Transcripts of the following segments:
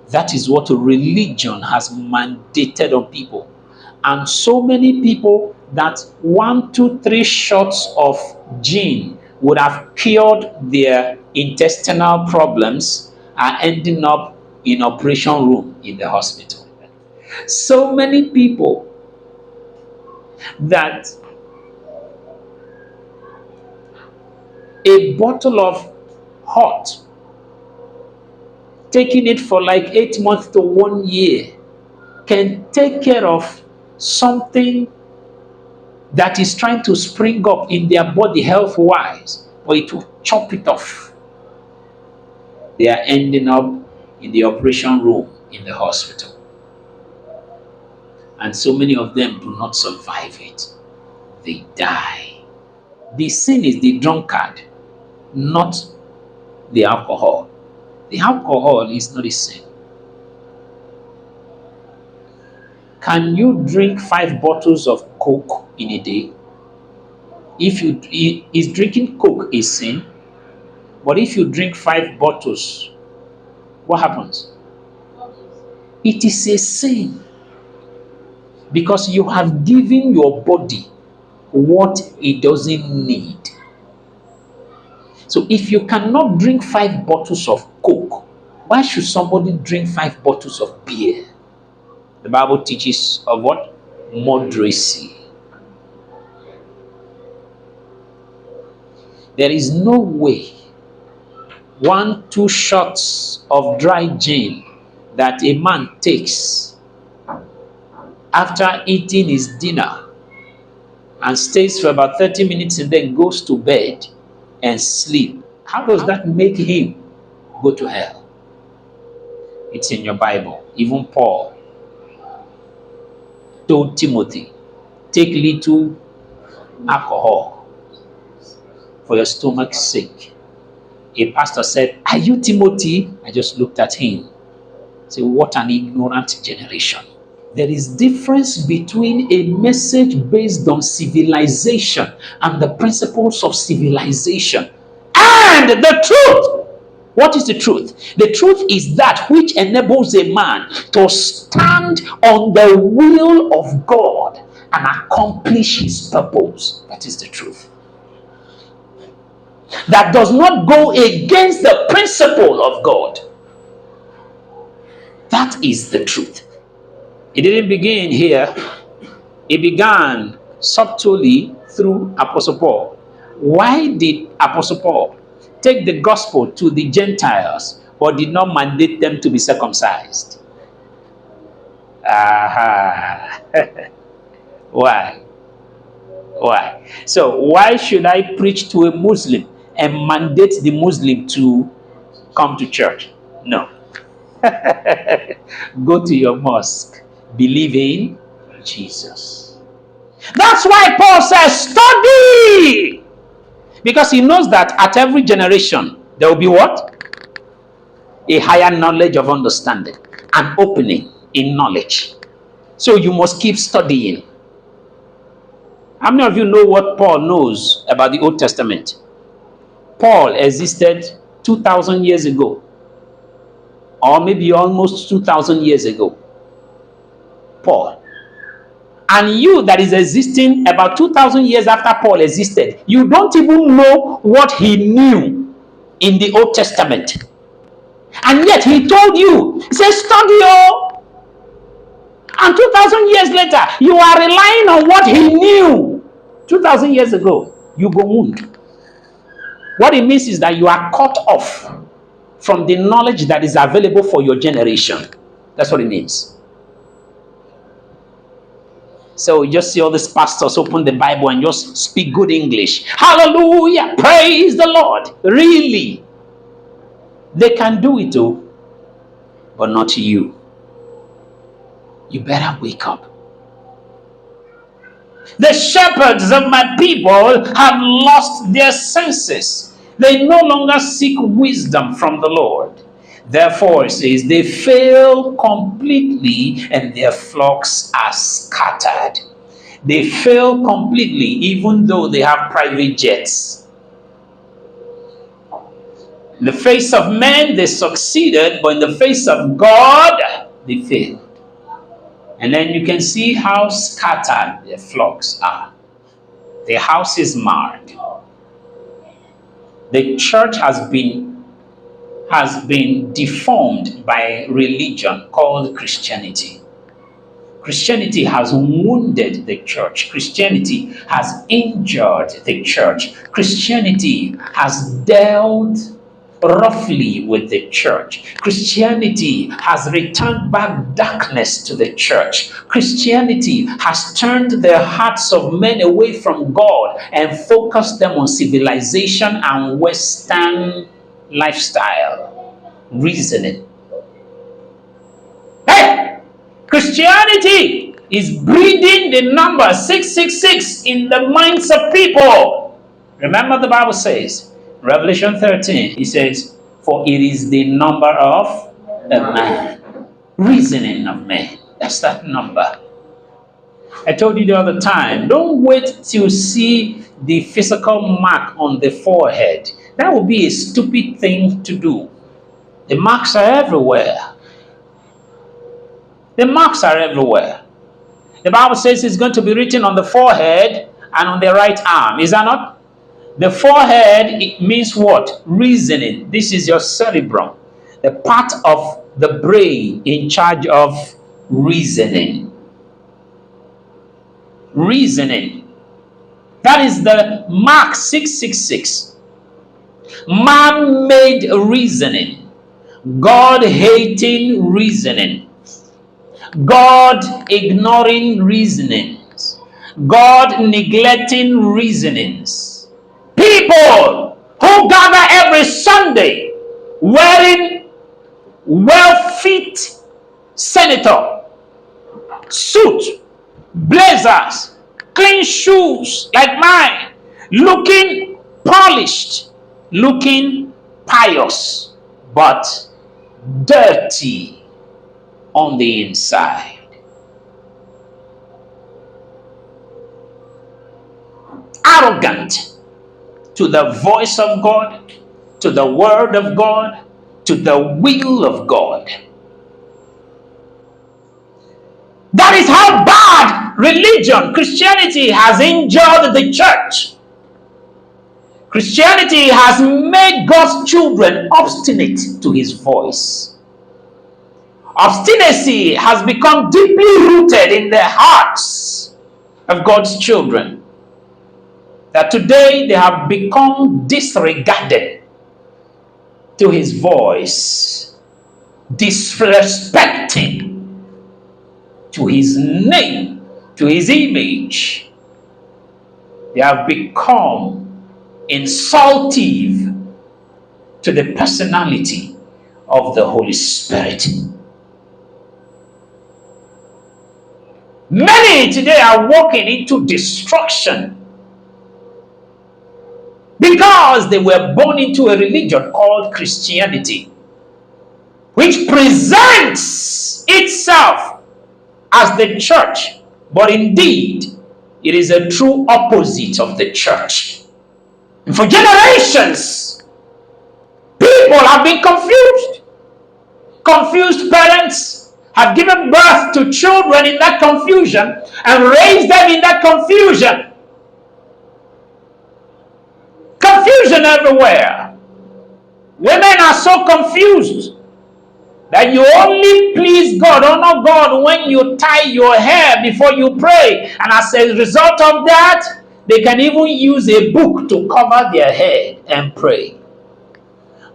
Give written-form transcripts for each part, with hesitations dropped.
That is what religion has mandated on people. And so many people that 1, 2, 3 shots of gin would have cured their intestinal problems are ending up in operation room in the hospital. So many people that a bottle of hot, taking it for like 8 months to 1 year, can take care of something that is trying to spring up in their body health wise, but it will chop it off. They are ending up in the operation room in the hospital. And so many of them do not survive it. They die. The sin is the drunkard, not the alcohol. The alcohol is not a sin. Can you drink 5 bottles of Coke in a day? Is drinking Coke a sin? But if you drink 5 bottles, what happens? It is a sin. Because you have given your body what it doesn't need. So if you cannot drink 5 bottles of Coke, why should somebody drink 5 bottles of beer? The Bible teaches of what? Moderacy. There is no way 1, 2 shots of dry gin that a man takes after eating his dinner and stays for about 30 minutes and then goes to bed and sleep. How does that make him go to hell? It's in your Bible. Even Paul told Timothy, take little alcohol for your stomach's sake. A pastor said, are you Timothy? I just looked at him. Say, what an ignorant generation. There is difference between a message based on civilization and the principles of civilization and the truth. What is the truth? The truth is that which enables a man to stand on the will of God and accomplish his purpose. That is the truth. That does not go against the principle of God. That is the truth. It didn't begin here. It began subtly through Apostle Paul. Why did Apostle Paul take the gospel to the Gentiles but did not mandate them to be circumcised? Aha. Why? Why? So why should I preach to a Muslim and mandate the Muslim to come to church? No. Go to your mosque. Believe in Jesus. That's why Paul says, study! Because he knows that at every generation, there will be what? A higher knowledge of understanding, an opening in knowledge. So you must keep studying. How many of you know what Paul knows about the Old Testament? Paul existed 2,000 years ago, or maybe almost 2,000 years ago. Paul. And you that is existing about 2,000 years after Paul existed, you don't even know what he knew in the Old Testament. And yet he told you, he says, study all. And 2,000 years later, you are relying on what he knew 2,000 years ago. You go wound. What it means is that you are cut off from the knowledge that is available for your generation. That's what it means. So you just see all these pastors open the Bible and just speak good English. Hallelujah! Praise the Lord! Really? They can do it too, but not you. You better wake up. The shepherds of my people have lost their senses. They no longer seek wisdom from the Lord. Therefore, it says, they fail completely and their flocks are scattered. They fail completely even though they have private jets. In the face of men, they succeeded, but in the face of God, they failed. And then you can see how scattered their flocks are. Their house is marred. The church has been deformed by religion called Christianity. Christianity has wounded the church. Christianity has injured the church. Christianity has dealt roughly with the church. Christianity has returned back darkness to the church. Christianity has turned the hearts of men away from God and focused them on civilization and Western lifestyle, reasoning. Hey! Christianity is breeding the number 666 in the minds of people. Remember, the Bible says, Revelation 13, it says, for it is the number of a man. Reasoning of man. That's that number. I told you the other time, don't wait till you see the physical mark on the forehead. That would be a stupid thing to do. The marks are everywhere. The marks are everywhere. The Bible says it's going to be written on the forehead and on the right arm. Is that not? The forehead, it means what? Reasoning. This is your cerebrum, the part of the brain in charge of reasoning. Reasoning. That is the mark 666. Man-made reasoning. God-hating reasoning. God ignoring reasonings. God neglecting reasonings. People who gather every Sunday wearing well-fit senator suit, blazers, clean shoes like mine, looking polished, looking pious, but dirty on the inside. Arrogant to the voice of God, to the word of God, to the will of God. That is how bad religion, Christianity, has injured the church. Christianity has made God's children obstinate to his voice. Obstinacy has become deeply rooted in the hearts of God's children, that today they have become disregarded to his voice, disrespecting to his name, to his image. They have become insultive to the personality of the Holy Spirit. Many today are walking into destruction because they were born into a religion called Christianity, which presents itself as the church, but indeed it is a true opposite of the church. And for generations, people have been confused. Confused parents have given birth to children in that confusion and raised them in that confusion. Confusion everywhere. Women are so confused that you only please God, honor God, when you tie your hair before you pray. And as a result of that, they can even use a book to cover their head and pray.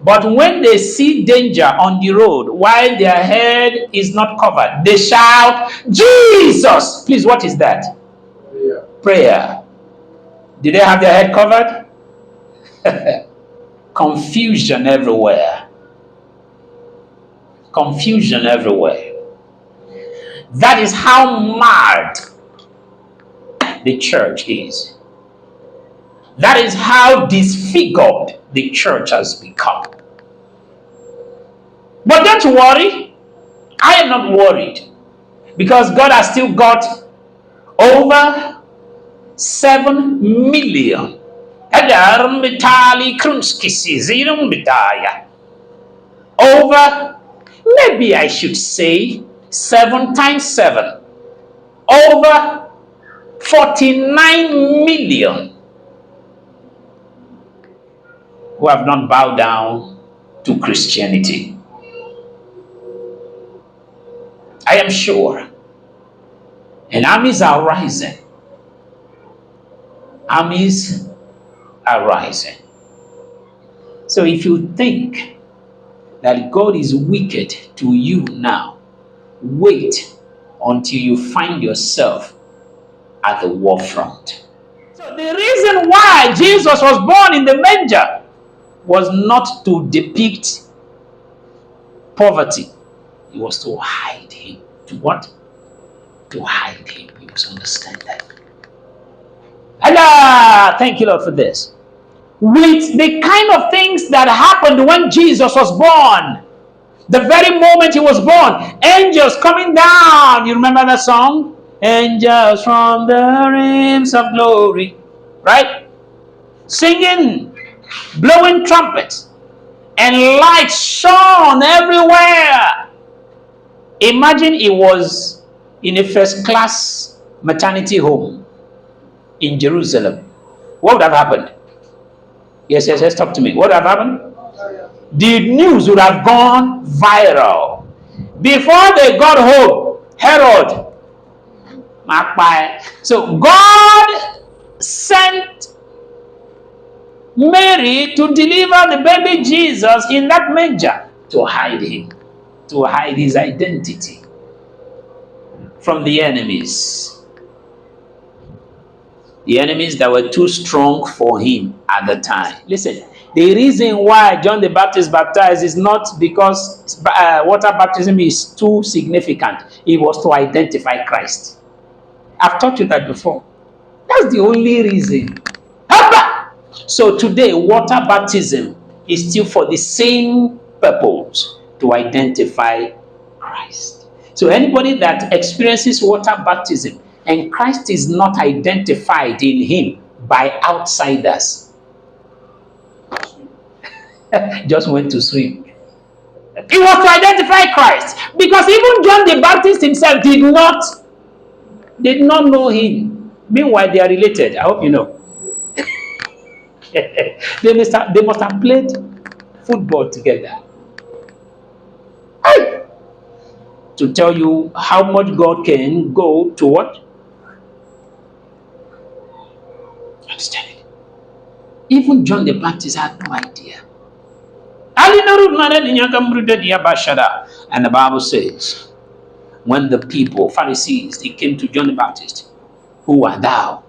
But when they see danger on the road while their head is not covered, they shout, Jesus! Please, what is that? Prayer. Did they have their head covered? Confusion everywhere. Confusion everywhere. That is how marred the church is. That is how disfigured the church has become. But don't worry. I am not worried, because God has still got over 7 million Over, maybe I should say 7 times 7. Over 49 million who have not bowed down to Christianity. I am sure. And armies are rising. Armies are rising. So if you think that God is wicked to you now, wait until you find yourself at the war front. So the reason why Jesus was born in the manger was not to depict poverty. It was to hide him. To what? To hide him. You must understand that. Allah, thank you, Lord, for this. With the kind of things that happened when Jesus was born, the very moment he was born, angels coming down. You remember that song? Angels from the realms of glory, right? Singing, blowing trumpets, and lights shone everywhere. Imagine it was in a first-class maternity home in Jerusalem. What would have happened? Yes, talk to me. What would have happened? The news would have gone viral. Before they got home, Herod, so God sent Mary to deliver the baby Jesus in that manger to hide him, to hide his identity from the enemies. The enemies that were too strong for him at the time. Listen, the reason why John the Baptist baptized is not because water baptism is too significant. It was to identify Christ. I've taught you that before. That's the only reason. So today, water baptism is still for the same purpose, to identify Christ. So anybody that experiences water baptism and Christ is not identified in him by outsiders, just went to swim. It was to identify Christ, because even John the Baptist himself did not know him. Meanwhile, they are related. I hope you know. They must have played football together. To tell you how much God can go to what? Understand it. Even John the Baptist had no idea. And the Bible says, when the people, Pharisees, they came to John the Baptist, who are thou?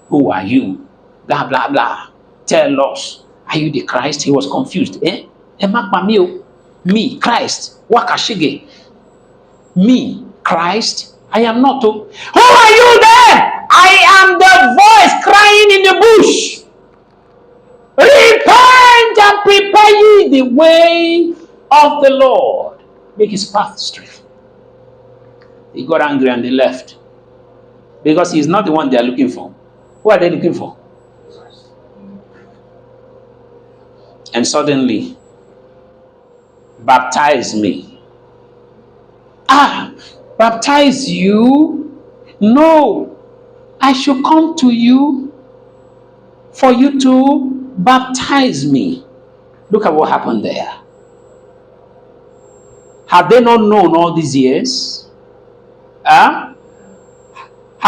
Who are you? Blah, blah, blah. Tell us, are you the Christ? He was confused. Me, Christ. Wakashige. Me, Christ. I am not. Who are you then? I am the voice crying in the bush. Repent and prepare ye the way of the Lord. Make his path straight. They got angry and they left. Because he's not the one they are looking for. Who are they looking for? And suddenly, baptize me. Baptize you? No. I should come to you for you to baptize me. Look at what happened there. Have they not known all these years? Have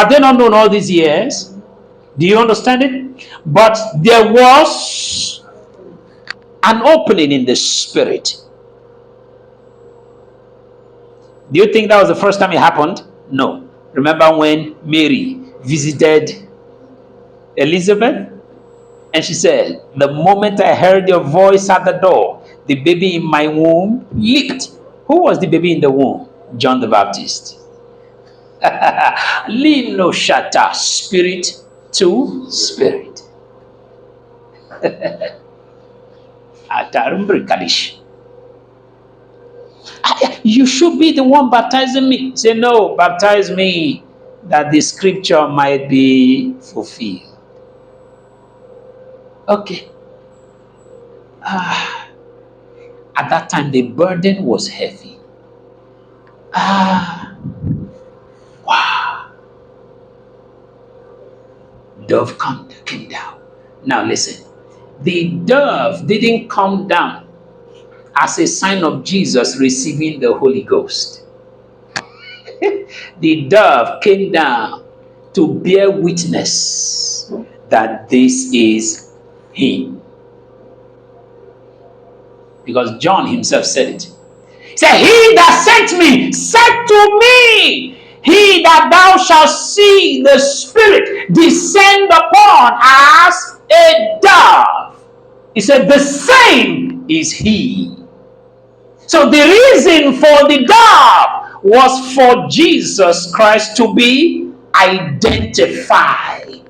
they not known all these years? Do you understand it? But there was an opening in the spirit. Do you think that was the first time it happened? No. Remember when Mary visited Elizabeth? And she said, the moment I heard your voice at the door, the baby in my womb leaped. Who was the baby in the womb? John the Baptist. Lino Shata, spirit to spirit. You should be the one baptizing me. Say, no, baptize me that the scripture might be fulfilled. Okay. Ah, at that time, the burden was heavy. Ah, wow. Dove came down. Now listen. The dove didn't come down as a sign of Jesus receiving the Holy Ghost. The dove came down to bear witness that this is him. Because John himself said it. He said, he that sent me said to me, he that thou shalt see the Spirit descend upon as a dove. He said, the same is he. So the reason for the dove was for Jesus Christ to be identified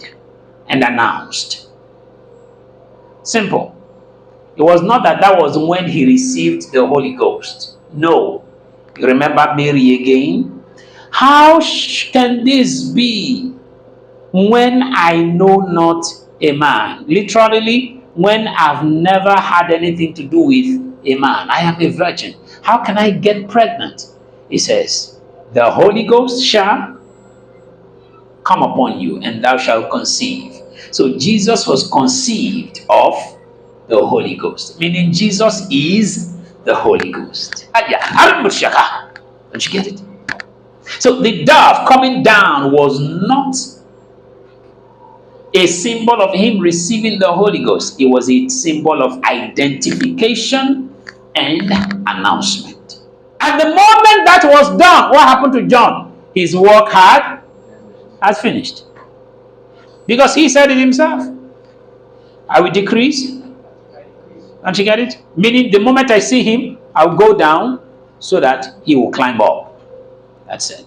and announced. Simple. It was not that was when he received the Holy Ghost. No. You remember Mary again? How can this be when I know not a man? Literally, when I've never had anything to do with a man. I am a virgin. How can I get pregnant? He says, the Holy Ghost shall come upon you and thou shalt conceive. So Jesus was conceived of the Holy Ghost, meaning Jesus is the Holy Ghost. Don't you get it? So the dove coming down was not a symbol of him receiving the Holy Ghost. It was a symbol of identification and announcement. And the moment that was done, what happened to John? His work has finished. Because he said it himself. I will decrease. Don't you get it? Meaning the moment I see him, I'll go down so that he will climb up. That's it.